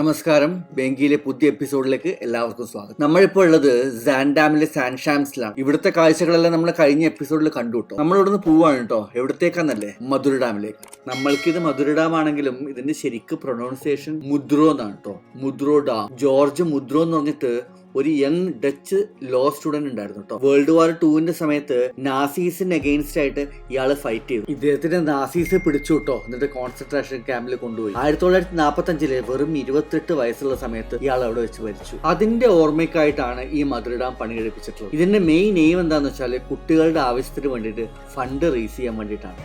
നമസ്കാരം. ബെങ്കിയിലെ പുതിയ എപ്പിസോഡിലേക്ക് എല്ലാവർക്കും സ്വാഗതം. നമ്മളിപ്പോൾ ഉള്ളത് സാൻഡാമിലെ സാൻഷാംസിലാണ്. ഇവിടുത്തെ കാഴ്ചകളെല്ലാം നമ്മൾ കഴിഞ്ഞ എപ്പിസോഡിൽ കണ്ടു കേട്ടോ. നമ്മൾ ഇവിടുന്ന് പോവാണ് കേട്ടോ. എവിടത്തേക്കാന്നല്ലേ? മധുര ഡാമിലേക്ക്. നമ്മൾക്കിത് മധുര ഡാം ആണെങ്കിലും ഇതിന്റെ ശരിക്ക് പ്രൊനൗൺസിയേഷൻ മുദ്രോ എന്നാണ് കേട്ടോ. മുദ്രോ ഡാം. ജോർജ് മുദ്രോ എന്ന് പറഞ്ഞിട്ട് ഒരു യങ് ഡച്ച് ലോ സ്റ്റുഡന്റ് ഉണ്ടായിരുന്നു കേട്ടോ. വേൾഡ് വാർ 2 സമയത്ത് നാസീസിന് അഗെയിൻസ്റ്റ് ആയിട്ട് ഇയാള് ഫൈറ്റ് ചെയ്തു. ഇദ്ദേഹത്തിന്റെ നാസീസ് പിടിച്ചു കേട്ടോ. എന്നിട്ട് കോൺസെൻട്രേഷൻ ക്യാമ്പിൽ കൊണ്ടുപോയി. 1945 വെറും 28 വയസ്സുള്ള സമയത്ത് ഇയാൾ അവിടെ വെച്ച് മരിച്ചു. അതിന്റെ ഓർമ്മയ്ക്കായിട്ടാണ് ഈ മധുര ഡാം പണികഴിപ്പിച്ചിട്ടുള്ളത്. ഇതിന്റെ മെയിൻ എയിം എന്താന്ന് വെച്ചാൽ കുട്ടികളുടെ ആവശ്യത്തിന് വേണ്ടിയിട്ട് ഫണ്ട് റേസ് ചെയ്യാൻ വേണ്ടിയിട്ടാണ്.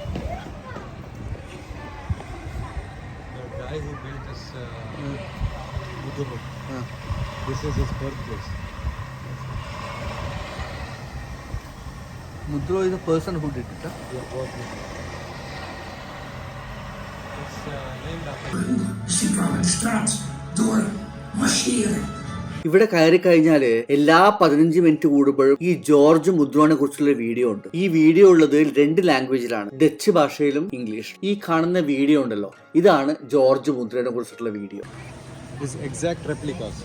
This is his birthplace. Mudro is the person who did it, huh? Yeah, birthplace. It's named after. ഇവിടെ കയറി കഴിഞ്ഞാല് എല്ലാ 15 മിനിറ്റ് കൂടുമ്പോഴും ഈ ജോർജ് മുദ്രോനെ കുറിച്ചുള്ള വീഡിയോ ഉണ്ട്. ഈ വീഡിയോ ഉള്ളത് 2 ലാംഗ്വേജിലാണ്, ഡച്ച് ഭാഷയിലും ഇംഗ്ലീഷ്. ഈ കാണുന്ന വീഡിയോ ഉണ്ടല്ലോ, ഇതാണ് ജോർജ് മുദ്രനെ കുറിച്ചിട്ടുള്ള video. His exact replicas,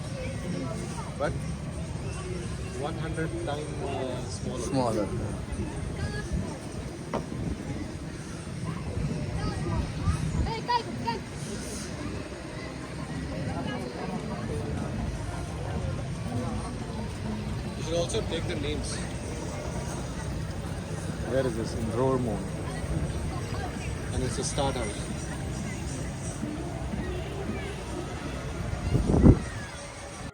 but 100 times smaller. You should also take the names. Where is this? In Roermond. And it's a start house.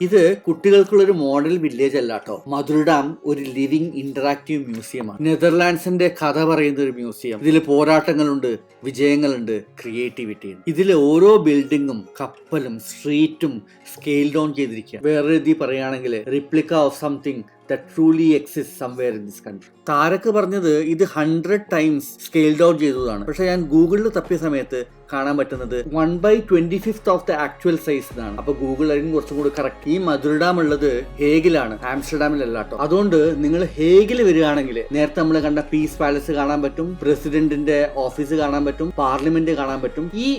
ഇത് കുട്ടികൾക്കുള്ളൊരു മോഡൽ വില്ലേജ് അല്ല കേട്ടോ. മധുര ഡാം ഒരു ലിവിങ് ഇന്ററാക്റ്റീവ് മ്യൂസിയമാണ്. നെതർലാൻഡ്സിന്റെ കഥ പറയുന്ന ഒരു മ്യൂസിയം. ഇതിൽ പോരാട്ടങ്ങളുണ്ട്, വിജയങ്ങളുണ്ട്, ക്രിയേറ്റിവിറ്റി ഉണ്ട്. ഇതിൽ ഓരോ ബിൽഡിങ്ങും കപ്പലും സ്ട്രീറ്റും സ്കെയിൽ ഡൗൺ ചെയ്തിരിക്കുക. വേറെ രീതി പറയുകയാണെങ്കിൽ replica of something that truly exists somewhere in this country. താരക്ക് പറഞ്ഞത് ഇത് 100 ടൈംസ് സ്കെയിൽ ഡൗൺ ചെയ്തതാണ്. പക്ഷെ ഞാൻ ഗൂഗിളിൽ തപ്പിയ സമയത്ത് കാണാൻ പറ്റുന്നത് 1/25 ഓഫ് ദ ആക്ച്വൽ സൈസ് എന്നാണ്. അപ്പൊ ഗൂഗിൾ ആയിരിക്കും കുറച്ചും കൂടി കറക്റ്റ്. ഈ മധുര ഡാം ഉള്ളത് ഹേഗിലാണ്, ആംസ്റ്റർഡാമിലല്ല കേട്ടോ. അതുകൊണ്ട് നിങ്ങൾ ഹേഗിൽ വരികയാണെങ്കിൽ നേരത്തെ നമ്മൾ കണ്ട പീസ് പാലസ് കാണാൻ പറ്റും, പ്രസിഡന്റിന്റെ ഓഫീസ് കാണാൻ പറ്റും, പാർലമെന്റ് കാണാൻ പറ്റും, ഈ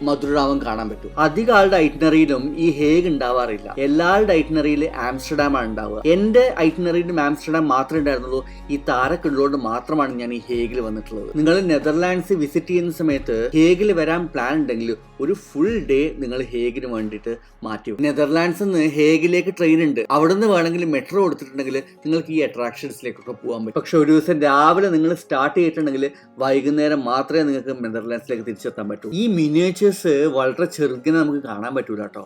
മധുര ഡാമും കാണാൻ പറ്റും. അധികം ആളുടെ ഐറ്റിനറിയിലും ഈ ഹേഗ് ഉണ്ടാവാറില്ല. എല്ലാവരുടെ ഐറ്റിനറിയിൽ ആംസ്റ്റർഡാം ആണ് ഉണ്ടാവുക. എന്റെ ഐറ്റിനറിയിലും ആംസ്റ്റർഡാം മാത്രമേ ഉണ്ടായിരുന്നുള്ളൂ. ഈ താരക്കുള്ളതുകൊണ്ട് മാത്രമാണ് ഞാൻ ഈ ഹേഗിൽ വന്നിട്ടുള്ളത്. നിങ്ങൾ നെതർലാൻഡ്സ് വിസിറ്റ് ചെയ്യുന്ന സമയത്ത് ഹേഗിൽ വരാൻ പ്ലാൻ ഉണ്ടെങ്കിൽ ഒരു ഫുൾ ഡേ നിങ്ങൾ ഹേഗിന് വേണ്ടിയിട്ട് മാറ്റി. നെതർലാൻഡ്സിൽ നിന്ന് ഹേഗിലേക്ക് ട്രെയിൻ ഉണ്ട്. അവിടെ നിന്ന് വേണമെങ്കിൽ മെട്രോ എടുത്തിട്ടുണ്ടെങ്കിൽ നിങ്ങൾക്ക് ഈ അട്രാക്ഷൻസിലേക്കൊക്കെ പോകാൻ പറ്റും. പക്ഷെ ഒരു ദിവസം രാവിലെ നിങ്ങൾ സ്റ്റാർട്ട് ചെയ്തിട്ടുണ്ടെങ്കിൽ വൈകുന്നേരം മാത്രമേ നിങ്ങൾക്ക് നെതർലാൻഡ്സിലേക്ക് തിരിച്ചെത്താൻ പറ്റൂ. ഈ മിനിയേച്ചേഴ്സ് വളരെ ചെറുതിനെ നമുക്ക് കാണാൻ പറ്റൂല കേട്ടോ.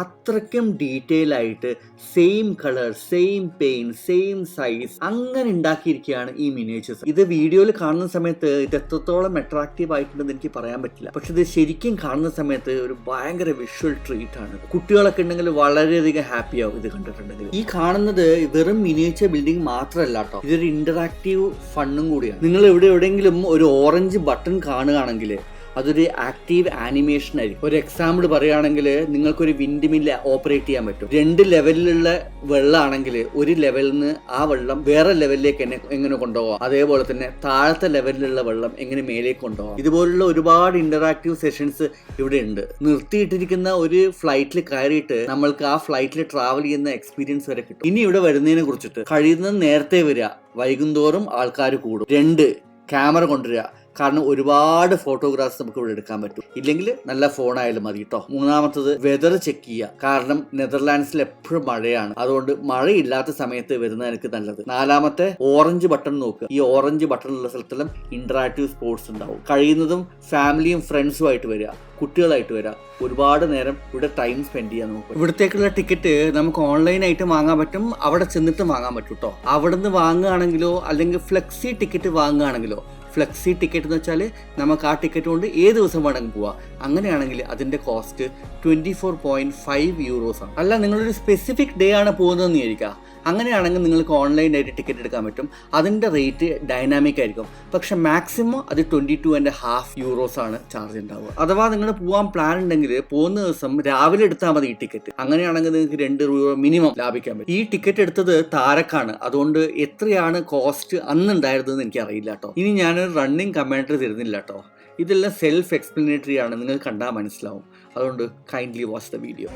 അത്രയ്ക്കും ഡീറ്റെയിൽ ആയിട്ട് same colour, same paint, same size അങ്ങനെ ഉണ്ടാക്കിയിരിക്കുകയാണ് ഈ മിനിയേച്ചേഴ്സ്. ഇത് വീഡിയോയിൽ കാണുന്ന സമയത്ത് ഇത് എത്രത്തോളം അട്രാക്റ്റീവ് ആയിട്ടുണ്ടെന്ന് എനിക്ക് പറയാൻ പറ്റില്ല. പക്ഷെ ഇത് ശരിക്കും കാണുന്ന സമയത്ത് ഒരു ഭയങ്കര വിഷ്വൽ ട്രീറ്റ് ആണ്. കുട്ടികളൊക്കെ ഉണ്ടെങ്കിൽ വളരെയധികം ഹാപ്പി ആവും ഇത് കണ്ടിട്ടുണ്ടെങ്കിൽ. ഈ കാണുന്നത് വെറും മിനിയേച്ചർ ബിൽഡിംഗ് മാത്രമല്ല കേട്ടോ, ഇതൊരു ഇന്ററാക്റ്റീവ് ഫണ്ണും കൂടിയാണ്. നിങ്ങൾ എവിടെയെങ്കിലും ഒരു ഓറഞ്ച് ബട്ടൺ കാണുകയാണെങ്കിൽ അതൊരു ആക്റ്റീവ് ആനിമേഷൻ ആയിരിക്കും. ഒരു എക്സാമ്പിൾ പറയുകയാണെങ്കിൽ നിങ്ങൾക്കൊരു വിൻഡ് മില്ല് ഓപ്പറേറ്റ് ചെയ്യാൻ പറ്റും. 2 ലെവലിലുള്ള വെള്ളമാണെങ്കിൽ ഒരു ലെവലിൽ നിന്ന് ആ വെള്ളം വേറെ ലെവലിലേക്ക് എങ്ങനെ കൊണ്ടുപോകാം, അതേപോലെ തന്നെ താഴത്തെ ലെവലിലുള്ള വെള്ളം എങ്ങനെ മേലേക്ക് കൊണ്ടുപോകാം. ഇതുപോലുള്ള ഒരുപാട് ഇന്ററാക്റ്റീവ് സെഷൻസ് ഇവിടെ ഉണ്ട്. നിർത്തിയിട്ടിരിക്കുന്ന ഒരു ഫ്ലൈറ്റിൽ കയറിയിട്ട് നമ്മൾക്ക് ആ ഫ്ലൈറ്റിൽ ട്രാവൽ ചെയ്യുന്ന എക്സ്പീരിയൻസ് വരെ കിട്ടും. ഇനി ഇവിടെ വരുന്നതിനെ കുറിച്ചിട്ട് കഴിയുന്നത് നേരത്തെ വരിക, വൈകുന്തോറും ആൾക്കാർ കൂടും. 2 ക്യാമറ കൊണ്ടുവരിക, കാരണം ഒരുപാട് ഫോട്ടോഗ്രാഫ്സ് നമുക്ക് ഇവിടെ എടുക്കാൻ പറ്റും. ഇല്ലെങ്കിൽ നല്ല ഫോണായാലും മതി കേട്ടോ. 3-മത്തത് വെതർ ചെക്ക് ചെയ്യുക, കാരണം നെതർലാൻഡ്സിൽ എപ്പോഴും മഴയാണ്. അതുകൊണ്ട് മഴയില്ലാത്ത സമയത്ത് വരുന്നത് എനിക്ക് നല്ലത്. 4-മത്തെ ഓറഞ്ച് ബട്ടൺ നോക്കുക. ഈ ഓറഞ്ച് ബട്ടൺ ഉള്ള സ്ഥലത്തെല്ലാം ഇന്ററാക്റ്റീവ് സ്പോർട്സ് ഉണ്ടാവും. കഴിയുന്നതും ഫാമിലിയും ഫ്രണ്ട്സും ആയിട്ട് വരിക, കുട്ടികളായിട്ട് വരിക, ഒരുപാട് നേരം ഇവിടെ ടൈം സ്പെൻഡ് ചെയ്യാൻ നോക്കും. ഇവിടത്തേക്കുള്ള ടിക്കറ്റ് നമുക്ക് ഓൺലൈനായിട്ട് വാങ്ങാൻ പറ്റും, അവിടെ ചെന്നിട്ട് വാങ്ങാൻ പറ്റും കേട്ടോ. അവിടെ നിന്ന് വാങ്ങുകയാണെങ്കിലോ അല്ലെങ്കിൽ ഫ്ലെക്സി ടിക്കറ്റ് വാങ്ങുകയാണെങ്കിലോ, ഫ്ലെക്സി ടിക്കറ്റ് എന്ന് വെച്ചാൽ നമുക്ക് ആ ടിക്കറ്റ് കൊണ്ട് ഏത് ദിവസം വേണമെങ്കിൽ പോവാം. അങ്ങനെയാണെങ്കിൽ അതിൻ്റെ കോസ്റ്റ് 24.5 യൂറോസ് ആണ്. അല്ല, നിങ്ങളൊരു സ്പെസിഫിക് ഡേ ആണ് പോകുന്നതെന്ന് വിചാരിക്കുക. അങ്ങനെയാണെങ്കിൽ നിങ്ങൾക്ക് ഓൺലൈനായിട്ട് ടിക്കറ്റ് എടുക്കാൻ പറ്റും. അതിൻ്റെ റേറ്റ് ഡൈനാമിക് ആയിരിക്കും. പക്ഷെ മാക്സിമം അത് 22.5 യൂറോസ് ആണ് ചാർജ് ഉണ്ടാവുക. അഥവാ നിങ്ങൾ പോകാൻ പ്ലാൻ ഉണ്ടെങ്കിൽ പോകുന്ന ദിവസം രാവിലെ എടുത്താൽ മതി ഈ ടിക്കറ്റ്. അങ്ങനെയാണെങ്കിൽ നിങ്ങൾക്ക് 2 രൂപ മിനിമം ലാഭിക്കാൻ പറ്റും. ഈ ടിക്കറ്റ് എടുത്തത് താരക്കാണ്, അതുകൊണ്ട് എത്രയാണ് കോസ്റ്റ് അന്നുണ്ടായിരുന്നതെന്ന് എനിക്ക് അറിയില്ല കേട്ടോ. ഇനി ഞാനൊരു റണ്ണിങ് കമന്ററി തരുന്നില്ല കേട്ടോ. ഇതെല്ലാം സെൽഫ് എക്സ്പ്ലനേറ്ററി ആണ്, നിങ്ങൾ കണ്ടാൽ മനസ്സിലാവും. അതുകൊണ്ട് kindly watch the video.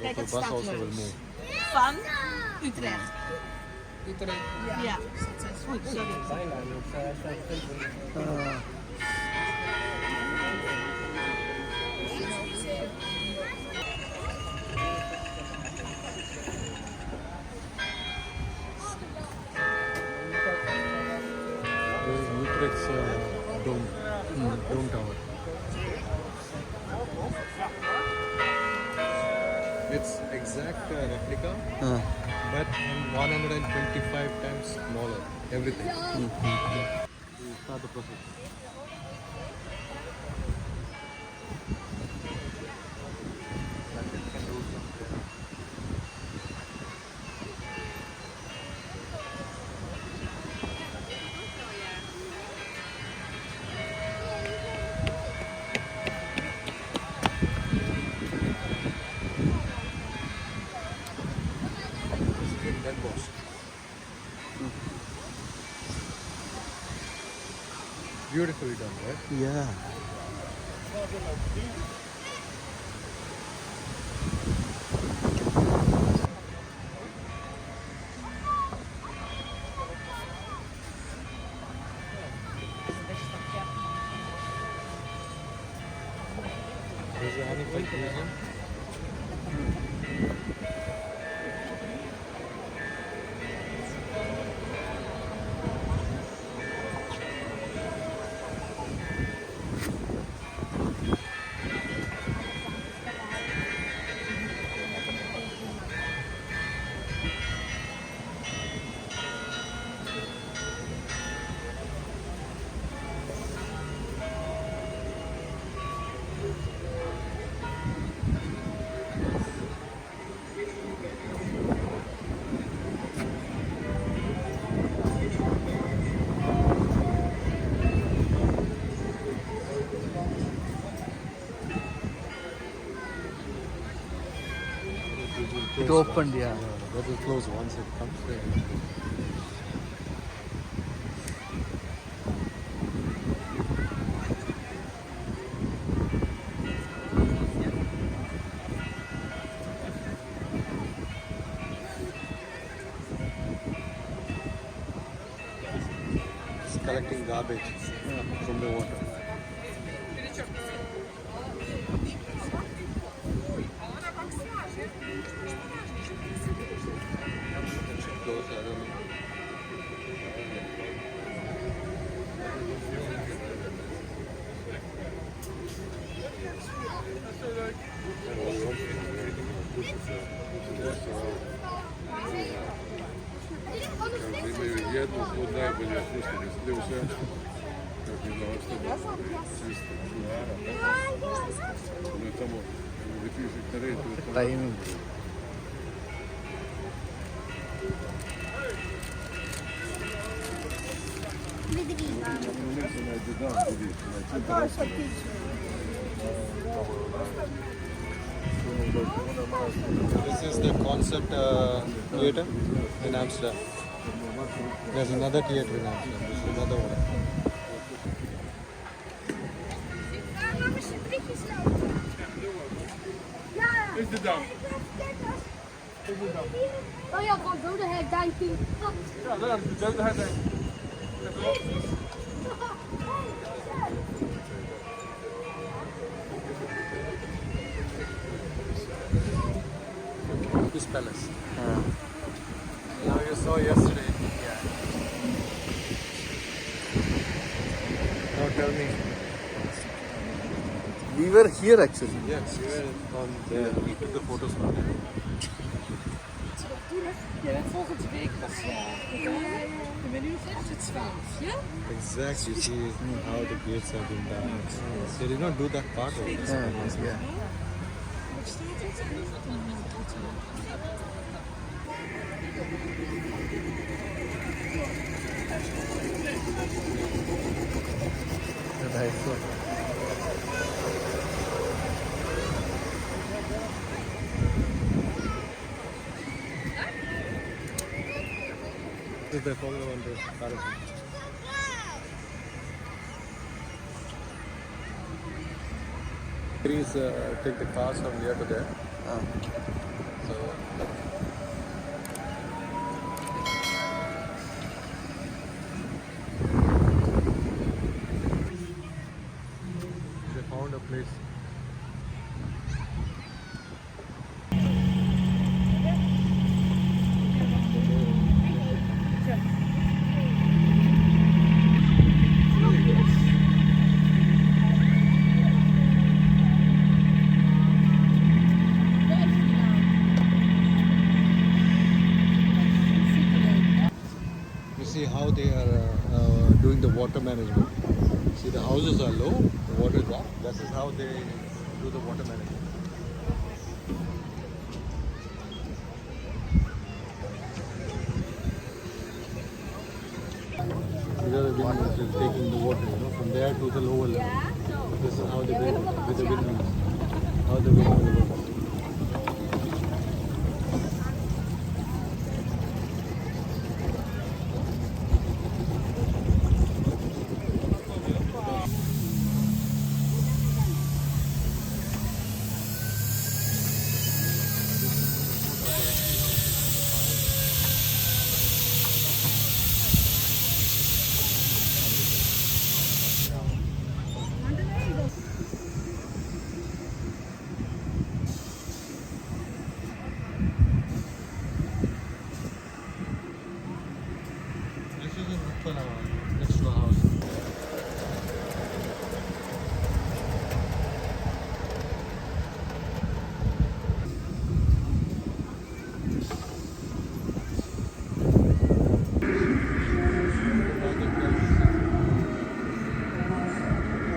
Local bus also will move. Van Utrecht. Utrecht? Ja. Goed, sorry. This is Utrecht's dome tower. It's exact replica, but 125 times smaller. Everything. We start the process. Then wash. Beautifully done, right? Yeah. There's a honeycomb museum. It opened, yeah. That will close once it comes there. It's collecting garbage from the water. Close, I don't know. Imaju jednu od najboljih akustika. Gdje u sve? Kako je za ostalo? Čisto. Ono je tamo, gdje piše terenu. Timing. This is the concept theater in Amsterdam. There's another theater in Amsterdam. This is another one. Is de dam? Oh ja, van Dodehek, denk ik. Ja, daar is de Dodehek, denk ik. This palace. Now you saw yesterday. Yeah. Now tell me. We were here actually. Yes, you were on there. We took the photos from there. Volgende week was de menu is het 12, ja? Exactly. You see how the gates have been done. They did not do that part of it. Yeah. Wat staat het? This is the Formula 1 race. Please take the cars from here to there. So they found a place. You see how they are doing the water management. See, the houses are low, the water is up. This is how they do the water management. These are the windmills which is taking the water, from there to the lower level. This is how they bring it with the windmills. How the windmill works. This is in Uppala, next to our house.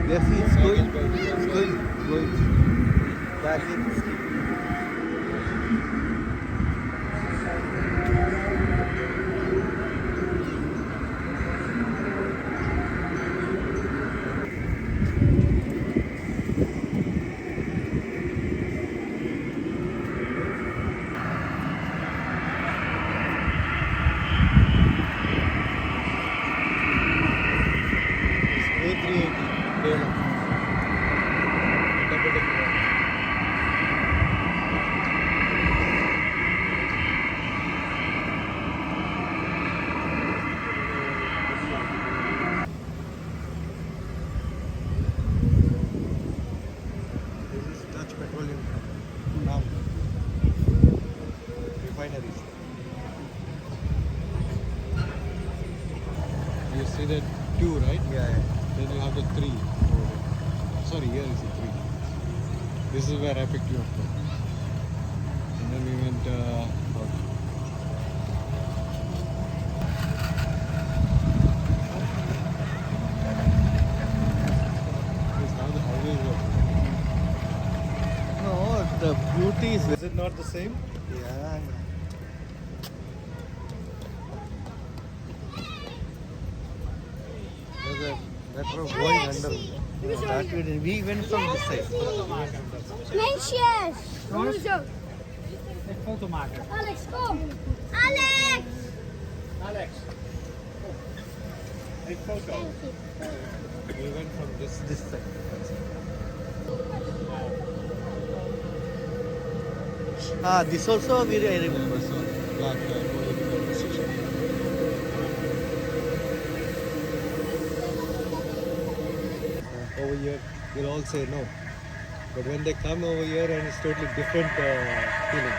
Yes, it's going back in. A380 trailer. Double decker. This is Dutch Petroleum now. Refineries. You see that 2, right? Yeah. Then you have the 3 over there. Sorry, here is the 3. This is where Epic came from. And then we went out. This is how the highway works. No, the beauty is. Is it not the same? Yeah. There's a better going under. That we went from this side. Meisjes! Kom zo. Een foto maken. Alex, kom! Alex! Alex. Een foto. Thank you. We went from this This side. This also I remember. So, black political decision. Over here, they'll all say no. But when they come over here, and it's totally different feeling.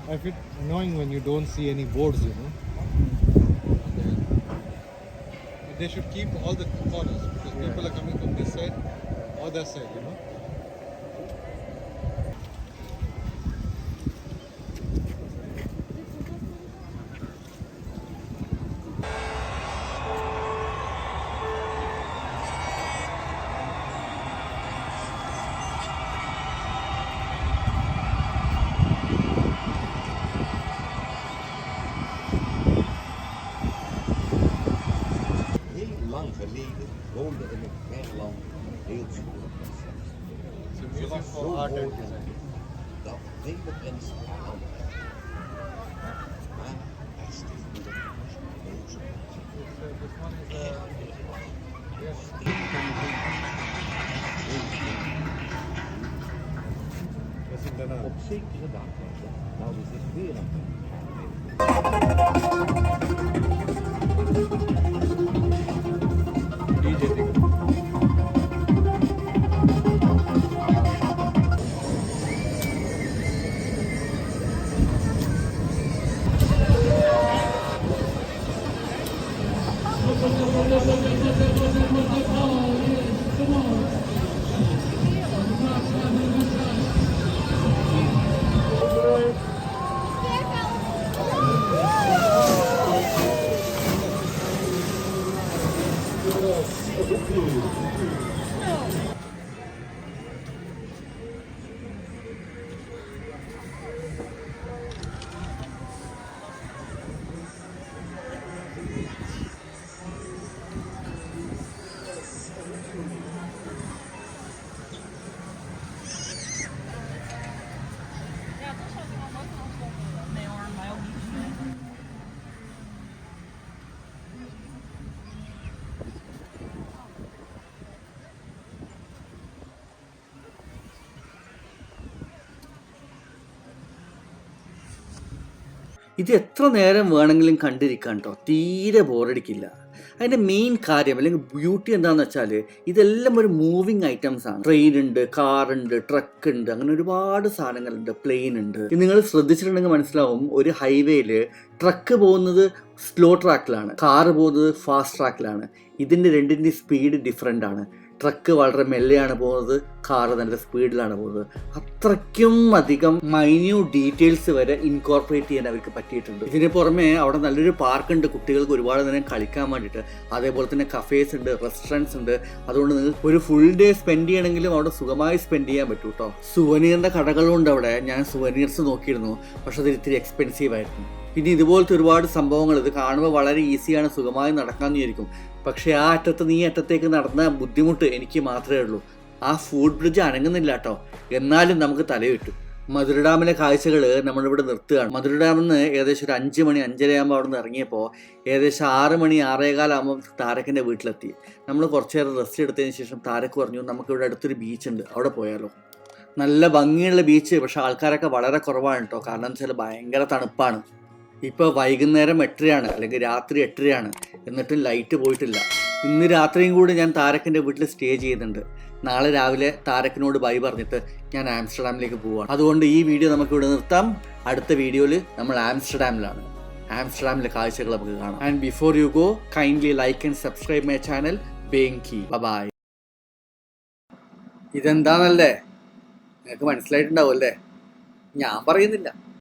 I feel annoying when you don't see any boards, They should keep all the corners because people are coming from this side or that side, It's a museum for art and design. This one is ഇത് എത്ര നേരം വേണമെങ്കിലും കണ്ടിരിക്കാൻ കേട്ടോ, തീരെ ബോറടിക്കില്ല. അതിൻ്റെ main കാര്യം അല്ലെങ്കിൽ ബ്യൂട്ടി എന്താണെന്ന് വെച്ചാൽ ഇതെല്ലാം ഒരു മൂവിങ് ഐറ്റംസ് ആണ്. ട്രെയിൻ ഉണ്ട്, കാറുണ്ട്, ട്രക്ക് ഉണ്ട്, അങ്ങനെ ഒരുപാട് സാധനങ്ങളുണ്ട്, പ്ലെയിൻ ഉണ്ട്. നിങ്ങൾ ശ്രദ്ധിച്ചിട്ടുണ്ടെങ്കിൽ മനസ്സിലാവും, ഒരു ഹൈവേയിൽ ട്രക്ക് പോകുന്നത് സ്ലോ ട്രാക്കിലാണ്, കാറ് പോകുന്നത് ഫാസ്റ്റ് ട്രാക്കിലാണ്. ഇതിൻ്റെ രണ്ടിൻ്റെ സ്പീഡ് ഡിഫറെൻ്റ് ആണ്. ട്രക്ക് വളരെ മെല്ലെയാണ് പോകുന്നത്, കാറ് നല്ല സ്പീഡിലാണ് പോകുന്നത്. അത്രയ്ക്കും അധികം മൈന്യൂട്ട് ഡീറ്റെയിൽസ് വരെ ഇൻകോർപ്പറേറ്റ് ചെയ്യാൻ അവർക്ക് പറ്റിയിട്ടുണ്ട്. ഇതിന് പുറമെ അവിടെ നല്ലൊരു പാർക്കുണ്ട് കുട്ടികൾക്ക് ഒരുപാട് നേരം കളിക്കാൻ വേണ്ടിയിട്ട്. അതേപോലെ തന്നെ കഫേസ് ഉണ്ട്, റെസ്റ്റോറൻറ്റ്സ് ഉണ്ട്. അതുകൊണ്ട് നിങ്ങൾക്ക് ഒരു ഫുൾ ഡേ സ്പെൻഡ് ചെയ്യണമെങ്കിലും അവിടെ സുഖമായി സ്പെൻഡ് ചെയ്യാൻ പറ്റും കേട്ടോ. സുവനീറിൻ്റെ കടകളുണ്ട് അവിടെ. ഞാൻ സുവനീർസ് നോക്കിയിരുന്നു, പക്ഷെ അത് ഇത്തിരി എക്സ്പെൻസീവ് ആയിരുന്നു. പിന്നെ ഇതുപോലത്തെ ഒരുപാട് സംഭവങ്ങൾ ഇത് കാണുമ്പോൾ വളരെ ഈസിയാണ്, സുഖമായി നടക്കാമെന്ന് വിചാരിക്കും. പക്ഷേ ആ അറ്റത്ത് നീ അറ്റത്തേക്ക് നടന്ന ബുദ്ധിമുട്ട് എനിക്ക് മാത്രമേ ഉള്ളൂ. ആ ഫുഡ് ബ്രിഡ്ജ് അനങ്ങുന്നില്ല കേട്ടോ, എന്നാലും നമുക്ക് തലയിട്ടും. മധുര ഡാമിലെ കാഴ്ചകൾ നമ്മളിവിടെ നിർത്തുകയാണ്. മധുര ഡാമിൽ നിന്ന് ഏകദേശം ഒരു 5 മണി 5:30 ആകുമ്പോൾ അവിടെ നിന്ന് ഇറങ്ങിയപ്പോൾ ഏകദേശം 6 മണി 6:15 ആകുമ്പോൾ താരക്കിൻ്റെ വീട്ടിലെത്തി. നമ്മൾ കുറച്ച് നേരം റെസ്റ്റ് എടുത്തതിന് ശേഷം താരക്ക് പറഞ്ഞു, നമുക്കിവിടെ അടുത്തൊരു ബീച്ചുണ്ട്, അവിടെ പോയാലോ. നല്ല ഭംഗിയുള്ള ബീച്ച്, പക്ഷേ ആൾക്കാരൊക്കെ വളരെ കുറവാണ് കേട്ടോ. കാരണം എന്ന് വെച്ചാൽ ഭയങ്കര തണുപ്പാണ്. ഇപ്പോൾ വൈകുന്നേരം 8:30 അല്ലെങ്കിൽ രാത്രി 8:30, എന്നിട്ടും ലൈറ്റ് പോയിട്ടില്ല. ഇന്ന് രാത്രിയും കൂടി ഞാൻ താരക്കിൻ്റെ വീട്ടിൽ സ്റ്റേ ചെയ്യുന്നുണ്ട്. നാളെ രാവിലെ താരക്കിനോട് ബൈ പറഞ്ഞിട്ട് ഞാൻ ആംസ്റ്റർഡാമിലേക്ക് പോവാണ്. അതുകൊണ്ട് ഈ വീഡിയോ നമുക്കിവിടെ നിർത്താം. അടുത്ത വീഡിയോയിൽ നമ്മൾ ആംസ്റ്റർഡാമിലാണ്. ആംസ്റ്റർഡാമിലെ കാഴ്ചകൾ നമുക്ക് കാണാം. And before you go, kindly like and subscribe my channel ബേങ്കി. ബൈ. ഇതെന്താണല്ലേ നിങ്ങൾക്ക് മനസ്സിലായിട്ടുണ്ടാവും അല്ലേ? ഞാൻ പറയുന്നില്ല.